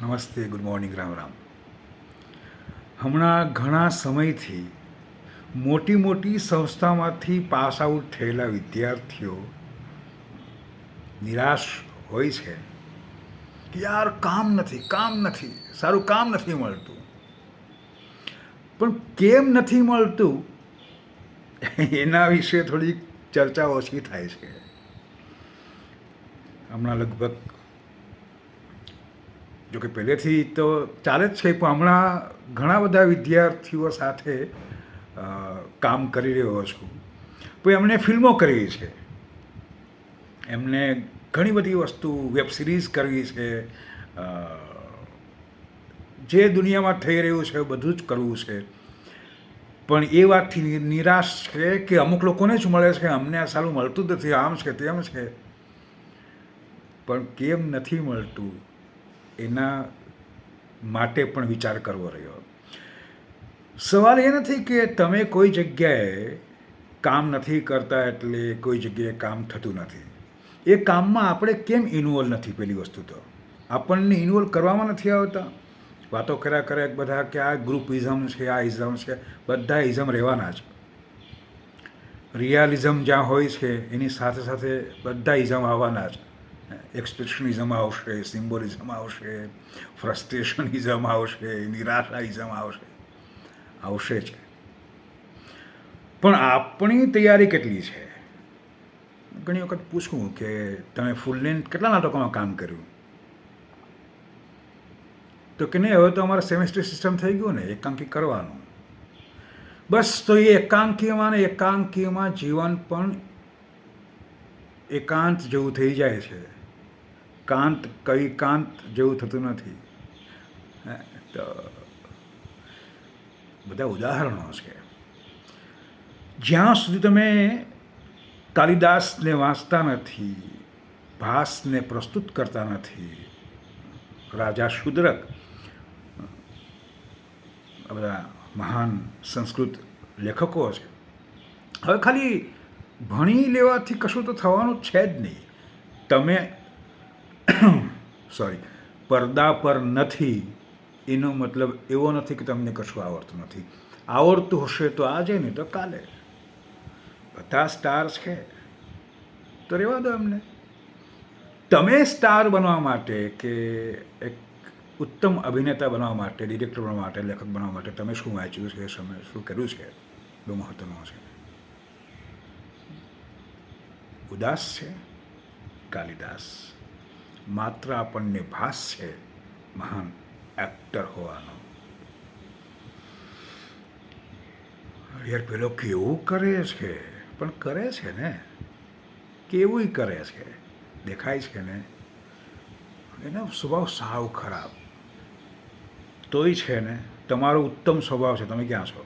નમસ્તે, good morning, Ram Ram. હમણાં ઘણા સમયથી મોટી મોટી સંસ્થામાંથી પાસ આઉટ થયેલા વિદ્યાર્થીઓ નિરાશ હોય છે કે યાર કામ નથી, સારું કામ નથી મળતું. પણ કેમ નથી મળતું એના વિશે થોડીક ચર્ચા ઓછી થાય છે. હમણાં લગભગ જો કે પહેલેથી તો ચાલે જ છે, પણ હમણાં ઘણા બધા વિદ્યાર્થીઓ સાથે કામ કરી રહ્યો છું. તો એમણે ફિલ્મો કરવી છે, એમને ઘણી બધી વસ્તુ વેબ સિરીઝ કરવી છે, જે દુનિયામાં થઈ રહ્યું છે બધું જ કરવું છે. પણ એ વાતથી નિરાશ છે કે અમુક લોકોને જ મળે છે, અમને આ સારું મળતું જ નથી, આમ છે તેમ છે. પણ કેમ નથી મળતું એના માટે પણ વિચાર કરવો રહ્યો. સવાલ એ નથી કે તમે કોઈ જગ્યાએ કામ નથી કરતા એટલે કોઈ જગ્યાએ કામ થતું નથી. એ કામમાં આપણે કેમ ઇન્વોલ્વ નથી? પહેલી વસ્તુ તો આપણને ઇન્વોલ્વ કરવામાં નથી આવતા. વાતો કર્યા બધા કે આ ગ્રુપિઝમ છે, આ ઇઝમ છે, બધા ઇઝમ રહેવાના જ. રિયાલિઝમ જ્યાં હોય છે એની સાથે સાથે બધા ઇઝમ આવવાના જ. એક્સપ્રેશનિઝમ આવશે, સિમ્બોલિઝમ આવશે, ફ્રસ્ટ્રેશનિઝમ આવશે, નિરાશાઇઝમ આવશે જ. પણ આપણી તૈયારી કેટલી છે? ઘણી વખત પૂછવું કે તમે ફૂલ લેન્થ કેટલા નાટકોમાં કામ કર્યું? તો કે નહીં, હવે તો અમારે સેમેસ્ટર સિસ્ટમ થઈ ગયું ને, એકાંકી કરવાનું. બસ તો એ એકાંકીમાં જીવન પણ એકાંત જેવું થઈ જાય છે. કાંત જેવું થતું નથી. તો બધા ઉદાહરણો છે. જ્યાં સુધી તમે કાલિદાસને વાંચતા નથી, ભાસને પ્રસ્તુત કરતા નથી, રાજા શુદ્રક, આ બધા મહાન સંસ્કૃત લેખકો છે. હવે ખાલી ભણી લેવાથી કશું તો થવાનું છે જ નહીં. તમે પડદા પર નથી એનો મતલબ એવો નથી કે તમને કશું આવડતું નથી. આવડતું હશે તો આજે નહીં તો કાલે. બધા સ્ટાર છે તો રહેવા દો એમને. તમે સ્ટાર બનવા માટે કે એક ઉત્તમ અભિનેતા બનવા માટે, ડિરેક્ટર બનવા માટે, લેખક બનવા માટે તમે શું વાંચ્યું છે, શું કર્યું છે, બહુ મહત્વનું છે. ઉદાસ છે કાલિદાસ, માત્ર આપણને ભાસ છે મહાન એક્ટર હોવાનો. યાર પેલો કેવું કરે છે, પણ કરે છે ને, કેવું કરે છે, દેખાય છે ને. એનો સ્વભાવ સાવ ખરાબ તોય છે ને. તમારો ઉત્તમ સ્વભાવ છે, તમે ક્યાં છો?